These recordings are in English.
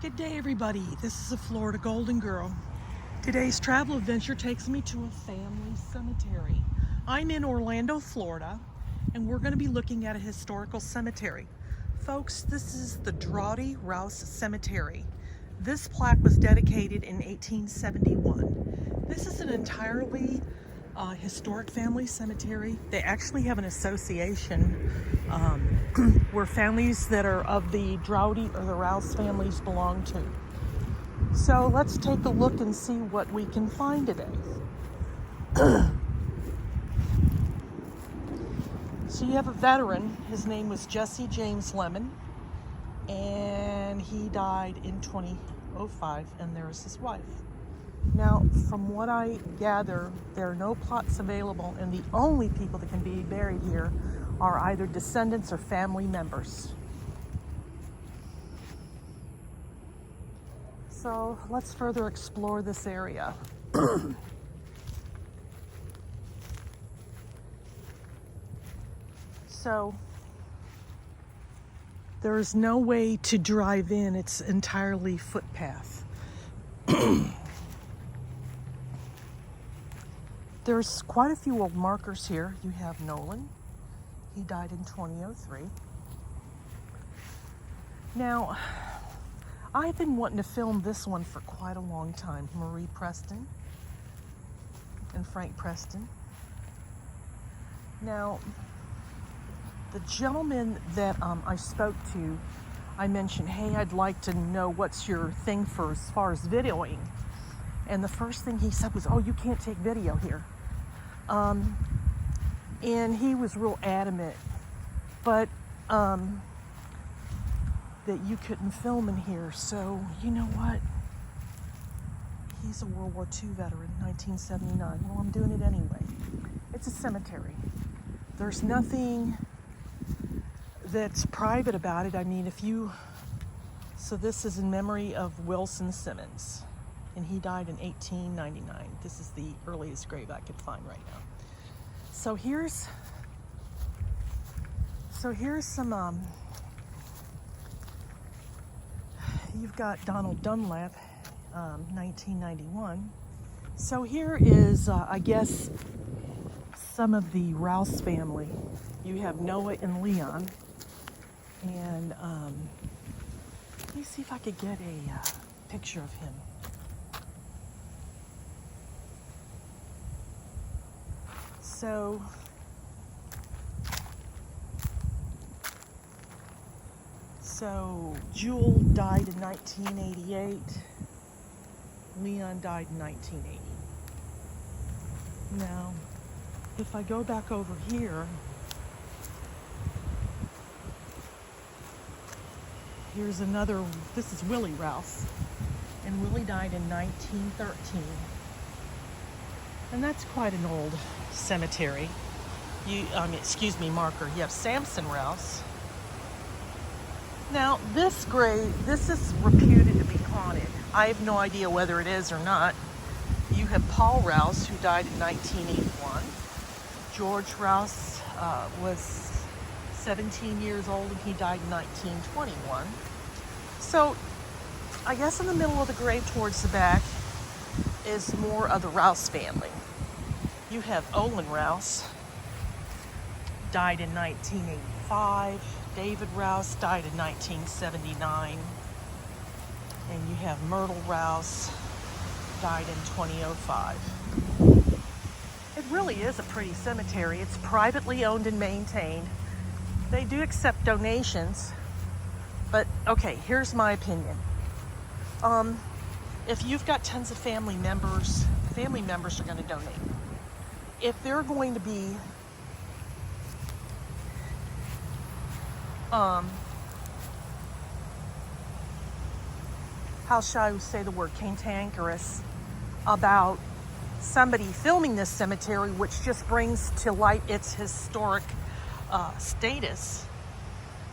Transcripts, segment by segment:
Good day, everybody. This is a Florida Golden Girl. Today's travel adventure takes me to a family cemetery. I'm in Orlando, Florida, and we're going to be looking at a historical cemetery. Folks, this is the Rouse Cemetery. This plaque was dedicated in 1871. This is an entirely historic family cemetery. They actually have an association where families that are of the Droughty or the Rouse families belong to. So let's take a look and see what we can find today. So you have a veteran. His name was Jesse James Lemon, and he died in 2005, and there's his wife. Now, from what I gather, there are no plots available, and the only people that can be buried here are either descendants or family members. So let's further explore this area. So there is no way to drive in. It's entirely footpath. There's quite a few old markers here. You have Nolan. He died in 2003. Now, I've been wanting to film this one for quite a long time. Marie Preston and Frank Preston. Now, the gentleman that I spoke to, I mentioned, hey, I'd like to know what's your thing for as far as videoing. And the first thing he said was, oh, you can't take video here. And he was real adamant, but that you couldn't film in here. So, you know what? He's a World War II veteran, 1979. Well, I'm doing it anyway. It's a cemetery. There's nothing that's private about it. I mean, so this is in memory of Wilson Simmons, and he died in 1899. This is the earliest grave I could find right now. So here's some, you've got Donald Dunlap, 1991. So here is, I guess, some of the Rouse family. You have Noah and Leon. And let me see if I could get a picture of him. So Jewel died in 1988. Leon died in 1980. Now, if I go back over here, here's another, this is Willie Rouse, and Willie died in 1913. And that's quite an old cemetery. Marker. You have Samson Rouse. Now, this grave, this is reputed to be haunted. I have no idea whether it is or not. You have Paul Rouse, who died in 1981. George Rouse was 17 years old, and he died in 1921. So, I guess in the middle of the grave towards the back is more of the Rouse family. You have Olin Rouse, died in 1985. David Rouse died in 1979. And you have Myrtle Rouse, died in 2005. It really is a pretty cemetery. It's privately owned and maintained. They do accept donations, but okay, here's my opinion. If you've got tons of family members are going to donate. If they're going to be how shall I say the word, cantankerous about somebody filming this cemetery, which just brings to light its historic status.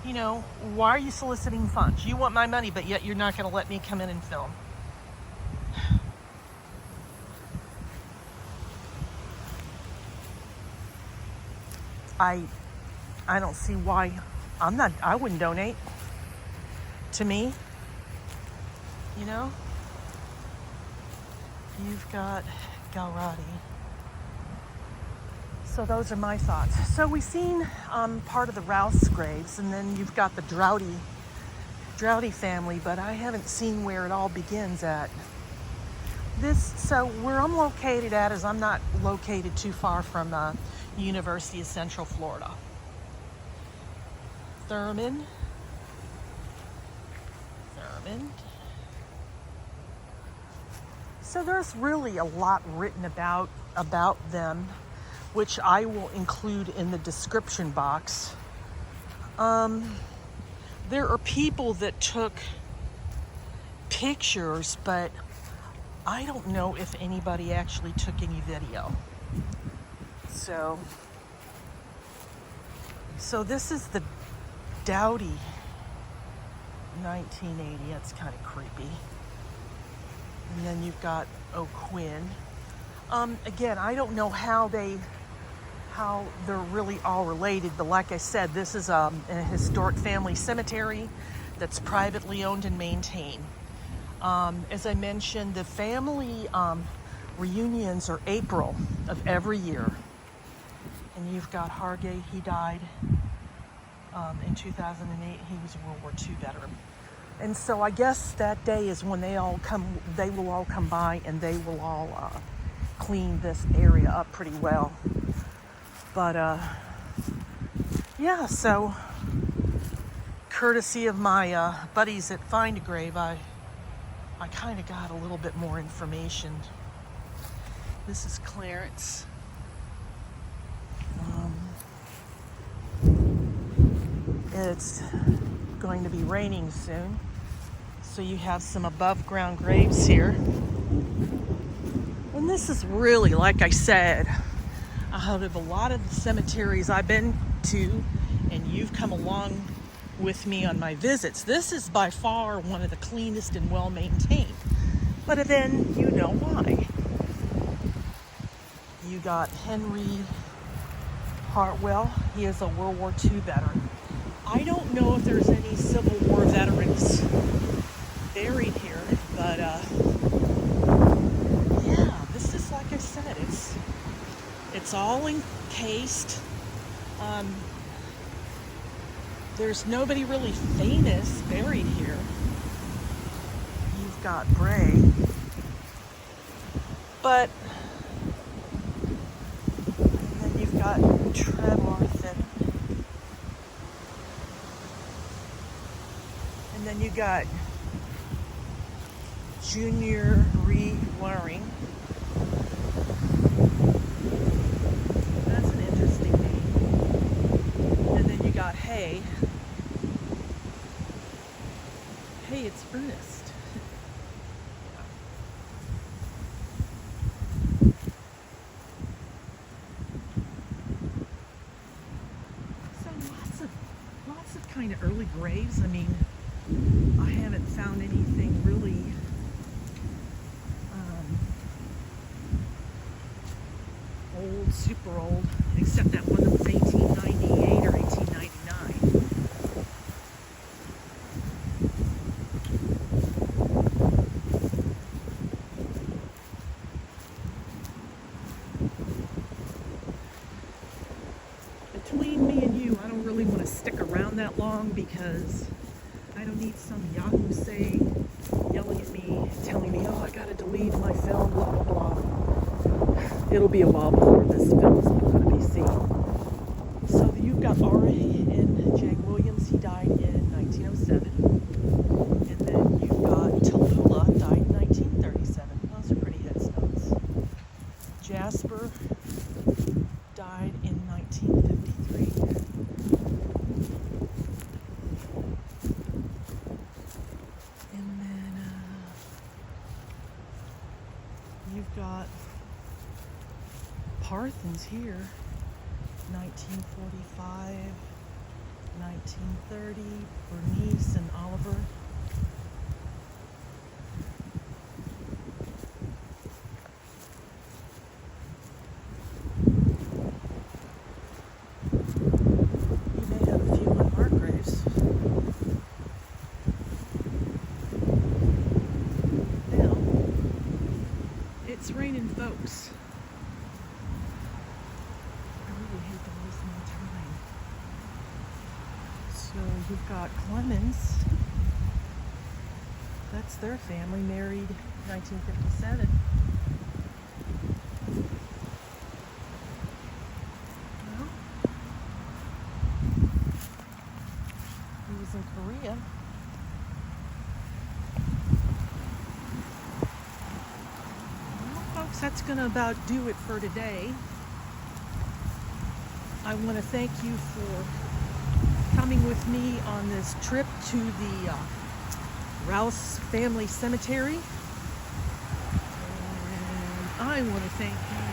You know, why are you soliciting funds? You want my money, but yet you're not going to let me come in and film. I don't see why I wouldn't donate. To me, You know? You've got Galrati. So those are my thoughts. So we've seen part of the Rouse graves, and then you've got the Droughty family, but I haven't seen where it all begins at. So where I'm located at is I'm not located too far from University of Central Florida. Thurman. So there's really a lot written about them, which I will include in the description box. There are people that took pictures, but I don't know if anybody actually took any video. So this is the Dowdy 1980. That's kind of creepy. And then you've got O'Quinn. Again, I don't know how they're really all related, but like I said, this is a historic family cemetery that's privately owned and maintained. As I mentioned, the family reunions are April of every year. And you've got Hargay. He died in 2008. He was a World War II veteran. And so I guess that day is when they will all come by, and they will all clean this area up pretty well. But yeah, so courtesy of my buddies at Find a Grave, I kind of got a little bit more information. This is Clarence. It's going to be raining soon, so you have some above ground graves here. And this is really, like I said, out of a lot of the cemeteries I've been to, and you've come along with me on my visits, this is by far one of the cleanest and well maintained. But then you know why. You got Henry Hartwell. He is a World War II veteran. I don't know if there's any Civil War veterans buried here, but yeah, this is, like I said, it's all encased. There's nobody really famous buried here. You've got Bray, but and then you've got Tremarthen. And then you got Junior Rewiring. That's an interesting name. And then you got Hay. Hey, it's Ernest. So lots of kind of early graves. I mean, I haven't found anything really old, super old, except that one that was 1898 or 1899. Between me and you, I don't really want to stick around that long, because I don't need some Yahoo saying, yelling at me, telling me, oh, I gotta delete my film, blah, blah, blah. It'll be a while before this film is going to be seen. So you've got R.N. Jag Williams. He died in 1907. And then you've got Tallulah, died in 1937. Those are pretty headstones. Jasper died in 1953. And then you've got Parthens here, 1945, 1930, Bernice and Oliver. You may have a few unmarked graves. raining, folks. I really hate to waste my time. So we've got Clemens. That's their family, married 1957. Well, he was in Korea. Well, folks, that's going to about do it for today. I want to thank you for coming with me on this trip to the Rouse Family Cemetery. And I want to thank you